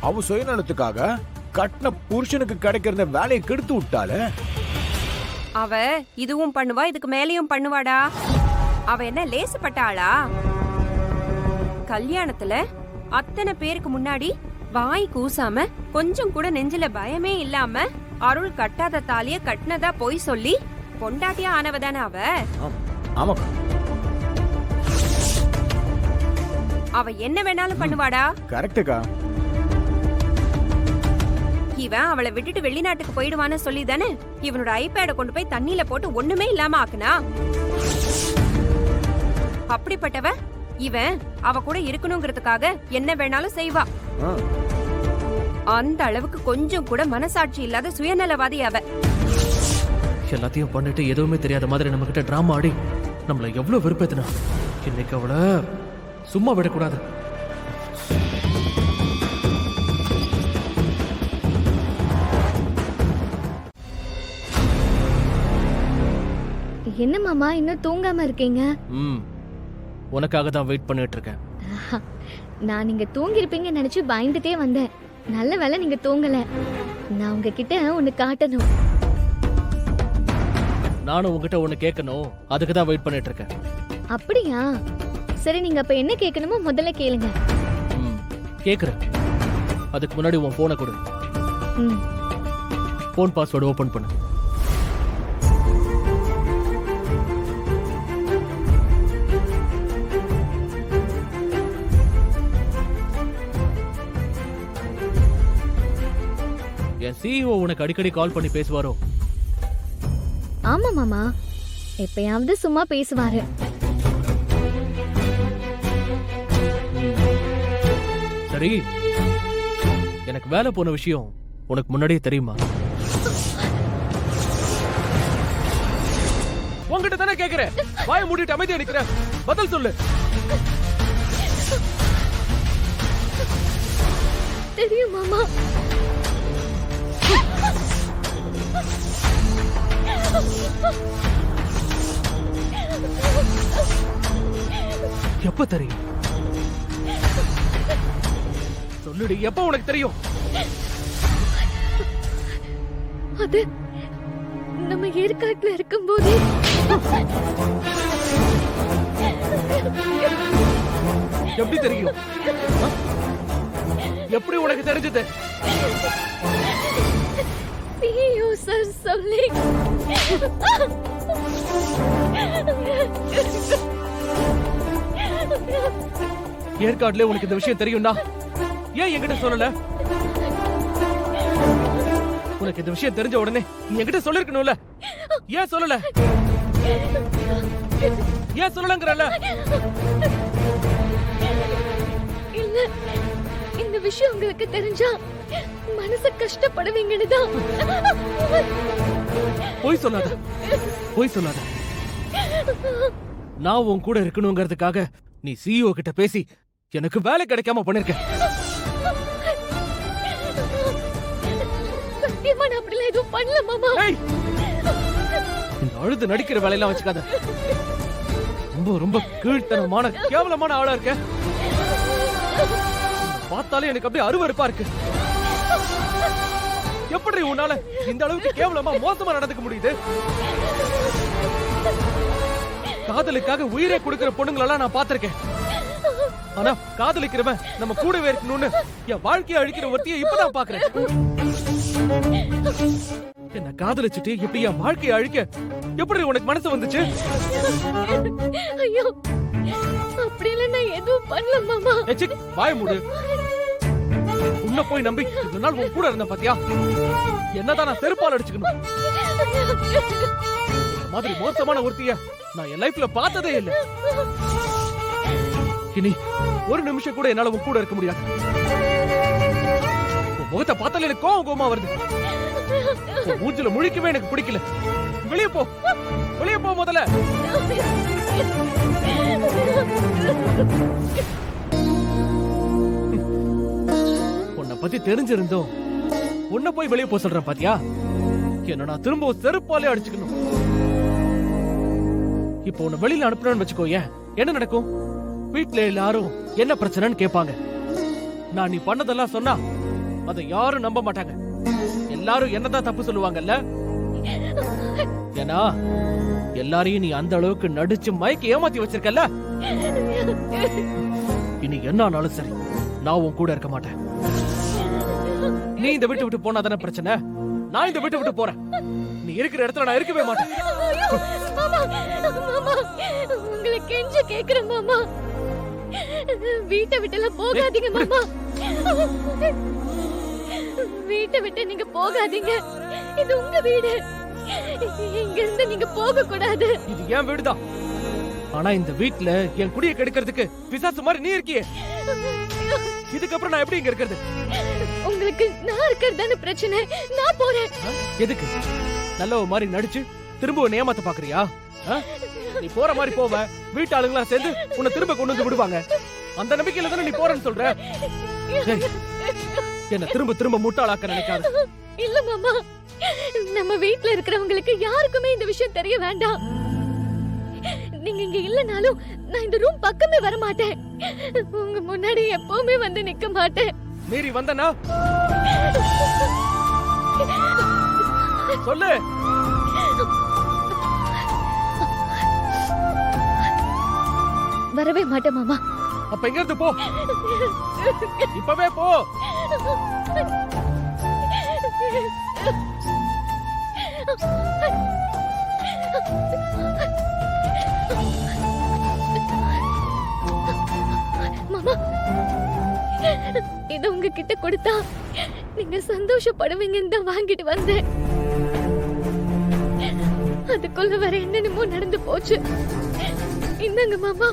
அவ சுயநலத்துக்காக கட்டின புருஷனுக்கு கிடைக்கிற வேலையை கெடுத்து விட்டாலே. அவ இதுவும் பண்ணுவா, இதுக்கு மேலேயும் பண்ணுவாடா. அவ என்ன லேசுப்பட்ட ஆளா? கல்யாணத்துல அத்தனை பேருக்கு முன்னாடி வாய் கூசாம கொஞ்சம் கூட நெஞ்சில பயமே இல்லாம அருள் கட்டாத தாலிய கட்டினதா போய் சொல்லி பொண்டாட்டியா ஆனவதானே அவ. ஆமாக்கா. அவ என்ன வேணாலும் பண்ணுவாடா. கரெக்டுக்கா. இவன் அவளை விட்டுட்டு வெளிநாட்டுக்கு போயிடுவான்னு சொல்லி தானே இவனோட ஐபேட கொண்டு போய் தண்ணியில போட்டு ஒண்ணுமே இல்லாம ஆக்குனா. அப்படிப்பட்டவ இவன் அவ கூட இருக்கணுங்கிறதுக்காக என்ன வேணாலும் செய்வா. அந்த அளவுக்கு கொஞ்சம் கூட மனசாட்சி இல்லாத சுயநலவாதி அவ. எல்லாத்தையும் பண்ணிட்டு எதுவுமே தெரியாத மாதிரி நம்ம கிட்ட டிராமா ஆடி நம்மள எவ்வளவு வெறுப்பேத்தினா. இன்னைக்கு அவளை சும்மா விடக்கூடாது. என்ன மாமா இன்னும் தூங்காம இருக்கீங்க? உனக்காக தான் வெயிட் பண்ணிட்டு இருக்கேன். நான் நீங்க தூங்கி இருப்பீங்கன்னு நினைச்சு பயந்துட்டே வந்தேன். நல்ல வேளை நீங்க தூங்கல. நான் உங்ககிட்ட ஒன்னு காட்டணும். நானும் உங்ககிட்ட ஒன்னு கேட்கணும், அதுக்கு தான் வெயிட் பண்ணிட்டு இருக்கேன். அப்படியா? சரி, நீங்க அப்ப என்ன கேட்கணுமோ முதல்ல கேளுங்க. கேக்குறேன். அதுக்கு முன்னாடி உன் போனை கொடு. போன் பாஸ்வேர்டு ஓபன் பண்ணு. என் சிஇஓ உனக்கு அடிக்கடி கால் பண்ணி பேசுவாரோ? ஆமா மாமா, எப்பயாவது சும்மா பேசுவாரு. சரி, எனக்கு வேலை போன விஷயம் உனக்கு முன்னாடியே தெரியுமா? உன்கிட்ட தானே கேக்குறேன். வாய மூடிட்டு அமைதியா நிக்கிற. பதில் சொல்லு. தெரியும் மாமா. எப்ப தெரியும்? சொல்லுடி, எப்ப உனக்கு தெரியும்? அது நம்ம ஏற்காட்டுல இருக்கும்போது. எப்படி தெரியும்? எப்படி உனக்கு தெரிஞ்சது? சிஇஓ சார் சொல்லி. ஏற்காடுல உனக்கு இந்த விஷயம் தெரியும்னா ஏன் என்கிட்ட சொல்லல? உனக்கு இந்த விஷயம் தெரிஞ்ச உடனே நீ என்கிட்ட சொல்லிருக்கணும்ல. ஏன் சொல்லல? ஏன் சொல்லலங்கறல? இல்ல, இந்த விஷயம் உங்களுக்கு தெரிஞ்சா மனசு கஷ்டப்படுவீங்கன்னு தான். போய் சொல்லாத, போய் சொல்லாத. நான் உன் கூட இருக்கணுங்கிறதுக்காக நீ சிஇஓ கிட்ட பேசி எனக்கு வேலை கிடைக்காம பண்ணிருக்க. சத்தியமா நான் அப்படிலாம் எதுவும் பண்ணல மாமா. இந்த அழுது நடிக்கிற வேலையெல்லாம் வச்சுக்காத. ரொம்ப ரொம்ப கீழ்த்தனமான கேவலமான ஆளா இருக்க. பார்த்தாலே எனக்கு அப்படியே அருவருப்பா இருக்கு. எப்படி உன்னால இந்த அளவுக்கு கேவலமா மோசமா நடந்துக்க முடியுது? காதலுக்காக உயிரை கொடுக்கிற பொண்ணுங்களெல்லாம் நான் பார்த்திருக்கேன். ஆனா காதலிக்கிறவன் நம்ம கூடவே இருக்கணும்னு என் வாழ்க்கையை அழிக்கிற ஒருத்தையை இப்பதான் பாக்குறேன். என்ன காதலிச்சுட்டு இப்படி என் வாழ்க்கையை அழிக்க எப்படி உனக்கு மனசு வந்துச்சு? ஐயோ, அப்படியெல்லாம் நான் எதுவும் பண்ணல மாமா. வாய மூடு. உன்ன போய் நம்பி இவ்வளவு நாள் உன் கூட இருந்த பாத்தியா? என்னதான் நான் செருப்பால் அடிச்சுக்கணும்? மாதிரி மோசமான ஒருத்திய நான் என் லைஃப்ல பார்த்ததே இல்லை. இனி ஒரு நிமிஷம் கூட என்னால உன் கூட இருக்க முடியாது. முகத்தை பார்த்தாலே எனக்கு கோவமா வருது. மூஞ்சில முழிக்கவே எனக்கு பிடிக்கல. வெளியே போ, வெளியே போ முதல்ல. உன்னை பத்தி தெரிஞ்சிருந்தோம் உன்னை போய் வெளியே போ சொல்றேன் பாத்தியா? என்ன நான் திரும்ப செருப்பாலே அடிச்சுக்கணும். இப்போ உன்னை வெளியில அனுப்பணும்னு வச்சுக்கோ, ஏன் என்ன நடக்கும்? வீட்டுல எல்லாரும் என்ன பிரச்சனைன்னு கேட்பாங்க. நான் நீ பண்ணதெல்லாம் சொன்னா அதை யாரும் நம்ப மாட்டாங்க. எல்லாரும் என்னதான் தப்பு சொல்லுவாங்கல்ல. ஏன்னா எல்லாரையும் நீ அந்த அளவுக்கு நடிச்சு மயக்கி ஏமாத்தி வச்சிருக்கல. இனி என்ன ஆனாலும் சரி, நான் உன் கூட இருக்க மாட்டேன். நீ இந்த வீட்டை விட்டு போனா தானே பிரச்சனை. நான் இந்த வீட்டை விட்டு போறேன். நீ இருக்கிற இடத்துல நான் இருக்கவே மாட்டேன். மாமா, மாமா, உங்களை கெஞ்ச கேக்குறேன் மாமா. வீட்டை விட்டுலாம் போகாதீங்க மாமா. வீட்டை விட்டு நீங்க போகாதீங்க. இது உங்க வீடு. இங்க இருந்து நீங்க போக கூடாது. இது என் வீடுதான். ஆனா இந்த வீட்ல என் குடியை கெடுக்கிறதுக்கு பிசாசு மாதிரி நீ இருக்கியே. இதுக்கப்புறம் நான் எப்படி இங்க இருக்கிறது? உங்களுக்கு நான் இருக்கிறது தானே பிரச்சனை. நான் போறேன். எதுக்கு? நல்ல மாதிரி நடிச்சு திரும்ப உன்னை ஏமாத்த பாக்குறியா? நீ போற மாதிரி போவ, வீட்டு ஆளுங்களா சேர்ந்து உன்னை திரும்ப கொண்டு வந்து விடுவாங்க. அந்த நம்பிக்கையில தானே நீ போறேன்னு சொல்ற. என்ன திரும்ப திரும்ப முட்டாளாக்க நினைக்காத. இல்ல மாமா, நம்ம வீட்ல இருக்கிறவங்களுக்கு யாருக்குமே இந்த விஷயம் தெரிய வேண்டாம். நீங்க இங்க இல்லனாலும் நான் இந்த ரூம் பக்கமே வர மாட்டேன். உங்க முன்னாடி எப்பவுமே வந்து நிக்க மாட்டேன். மீறி வந்தனா சொல்லு. வரவே மாட்டேன் மாமா. அப்ப எங்க இருந்து போ. இப்பவே போ. மாமா, இத உங்ககிட்ட கொடுத்தா நீங்க சந்தோஷப்படுவீங்கன்னு தான் வாங்கிட்டு வந்தேன். அதுக்குள்ள வேற என்னென்னமோ நடந்து போச்சு. இந்தாங்க மாமா.